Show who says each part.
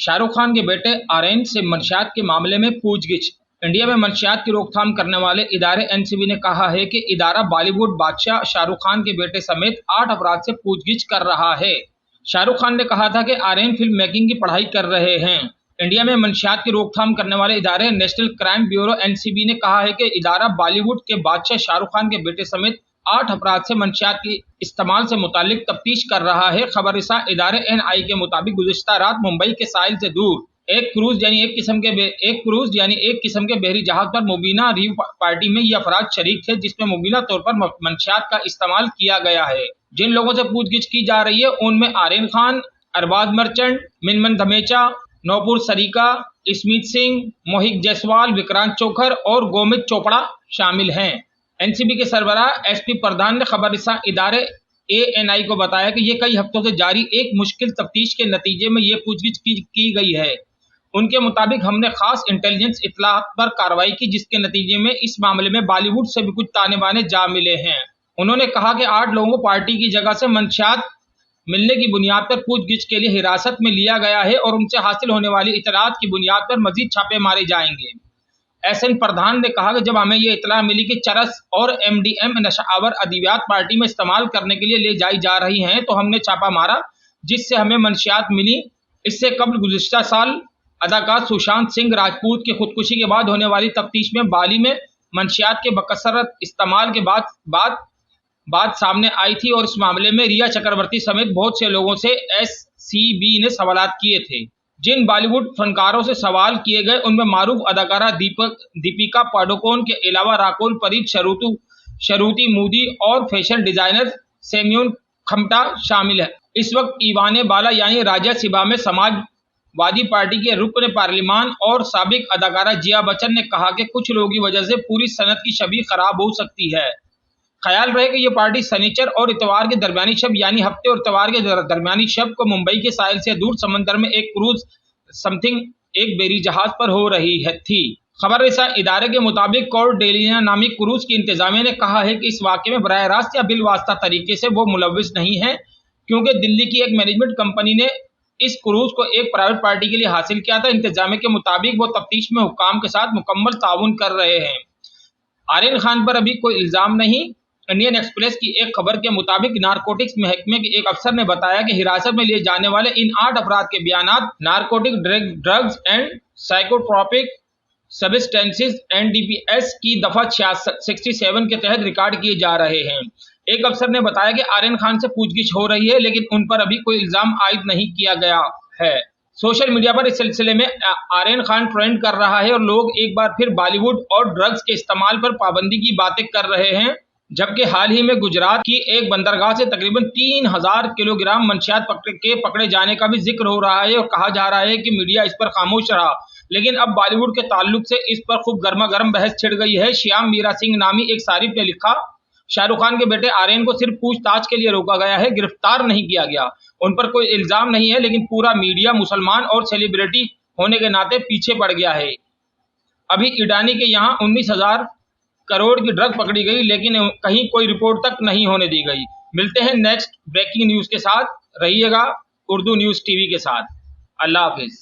Speaker 1: शाहरुख खान के बेटे आर्यन से मंशियात के मामले में पूछगिछ। इंडिया में मंशियात की रोकथाम करने वाले इदारे एनसीबी ने कहा है कि इदारा बॉलीवुड बादशाह शाहरुख खान के बेटे समेत 8 अफराद से पूछगिछ कर रहा है। शाहरुख खान ने कहा था कि आर्यन फिल्म मेकिंग की पढ़ाई कर रहे हैं। इंडिया में मंशियात की रोकथाम करने वाले इदारे नेशनल क्राइम ब्यूरो एनसीबी ने कहा है कि इदारा बॉलीवुड के बादशाह शाहरुख खान के बेटे समेत 8 अपराध से मंशियात के इस्तेमाल से मुतालिक तफ्तीश कर रहा है। खबररसा इदारे एनआई के मुताबिक गुज़िश्ता रात मुंबई के साहिल से दूर एक क्रूज यानी एक किस्म के बहरी जहाज पर मुबीना रीव पार्टी में ये अफराद शरीक थे, जिसमें मुबीना तौर पर मंशियात का इस्तेमाल किया गया है। जिन लोगों से पूछगिछ की जा रही है उनमें आर्यन खान, अरबाज मर्चेंट, मिनमन धमेचा, नौपुर सरीका, स्मित सिंह, मोहित जायसवाल, विक्रांत चोखर और गोमित चोपड़ा शामिल हैं। एनसीबी के सरबराह एसपी प्रधान ने खबररसा इदारे एएनआई को बताया कि ये कई हफ्तों से जारी एक मुश्किल तफ्तीश के नतीजे में ये पूछगिछ की गई है। उनके मुताबिक हमने खास इंटेलिजेंस इत्तलात पर कार्रवाई की, जिसके नतीजे में इस मामले में बॉलीवुड से भी कुछ ताने बाने जा मिले हैं। उन्होंने कहा कि 8 लोगों को पार्टी की जगह से मंशियात मिलने की बुनियाद पर पूछगिछ के लिए हिरासत में लिया गया है और उनसे हासिल होने वाली इत्तलात की बुनियाद पर मजीद छापे मारे जाएंगे। एसएन प्रधान ने कहा कि जब हमें ये इत्तला मिली कि चरस और एमडीएम नशावर अद्वियात पार्टी में इस्तेमाल करने के लिए ले जाई जा रही हैं, तो हमने छापा मारा, जिससे हमें मंशियात मिली। इससे कबल गुज़िश्ता साल अदाकार सुशांत सिंह राजपूत की खुदकुशी के बाद होने वाली तफ्तीश में बाली में मंशियात के बकसरत इस्तेमाल के बात सामने आई थी और इस मामले में रिया चक्रवर्ती समेत बहुत से लोगों से एससीबी ने सवालात किए थे। जिन बॉलीवुड फनकारों से सवाल किए गए उनमें मारूफ अदाकारा दीपिका पाडुकोण के अलावा राकुल प्रीत, शरुति मूदी और फैशन डिजाइनर सेम्यून खमटा शामिल है। इस वक्त ईवाने बाला यानी राज्यसभा में समाजवादी पार्टी के रुकन पार्लिमान और साबिक अदाकारा जिया बच्चन ने कहा कि कुछ लोगों की वजह से पूरी सनत की छवि खराब हो सकती है। ख्याल रहे कि ये पार्टी शनिचर और इतवार के दरमियानी शब यानी हफ्ते और इतवार के दरमियानी शब को मुंबई के साहिल से दूर समंदर में एक क्रूज एक बेरी जहाज पर हो रही थी। खबररसा इदारे के मुताबिक कॉर्डेलिया नामी क्रूज की इंतजामिया ने कहा है कि इस वाक़े में बराह रास्त या बिलवास्ता तरीके से वो मुलव्विस नहीं है, क्योंकि दिल्ली की एक मैनेजमेंट कंपनी ने इस क्रूज को एक प्राइवेट पार्टी के लिए हासिल किया था। इंतजामिया के मुताबिक वो तफ्तीश में हुक्काम के साथ मुकम्मल ताउन कर रहे हैं। आर्यन खान पर अभी कोई इल्जाम नहीं। इंडियन एक्सप्रेस की एक खबर के मुताबिक नारकोटिक्स महकमे के एक अफसर ने बताया कि हिरासत में लिए जाने वाले इन 8 अफराद के बयानात narcotic drugs and psychotropic substances NDPS की दफा 67 के तहत रिकॉर्ड किए जा रहे हैं। एक अफसर ने बताया कि आर्यन खान से पूछगिछ हो रही है, लेकिन उन पर अभी कोई इल्जाम आयद नहीं किया गया है। सोशल मीडिया पर इस सिलसिले में आर्यन खान ट्रेंड कर रहा है और लोग एक बार फिर बॉलीवुड और ड्रग्स के इस्तेमाल पर पाबंदी की बातें कर रहे हैं, जबकि हाल ही में गुजरात की एक बंदरगाह से तकरीबन 3000 किलोग्राम मंशियात पकड़े जाने का भी जिक्र हो रहा है और कहा जा रहा है कि मीडिया इस पर खामोश रहा, लेकिन अब बॉलीवुड के ताल्लुक से इस पर खूब गर्मा गर्म बहस छिड़ गई है। श्याम मीरा सिंह नामी एक सारिफ ने लिखा, शाहरुख खान के बेटे आर्यन को सिर्फ पूछताछ के लिए रोका गया है, गिरफ्तार नहीं किया गया। उन पर कोई इल्जाम नहीं है, लेकिन पूरा मीडिया मुसलमान और सेलिब्रिटी होने के नाते पीछे पड़ गया है। अभी इडानी के यहाँ 19,000 करोड़ की ड्रग पकड़ी गई, लेकिन कहीं कोई रिपोर्ट तक नहीं होने दी गई। मिलते हैं नेक्स्ट ब्रेकिंग न्यूज के साथ। रहिएगा उर्दू न्यूज टीवी के साथ। अल्लाह हाफिज।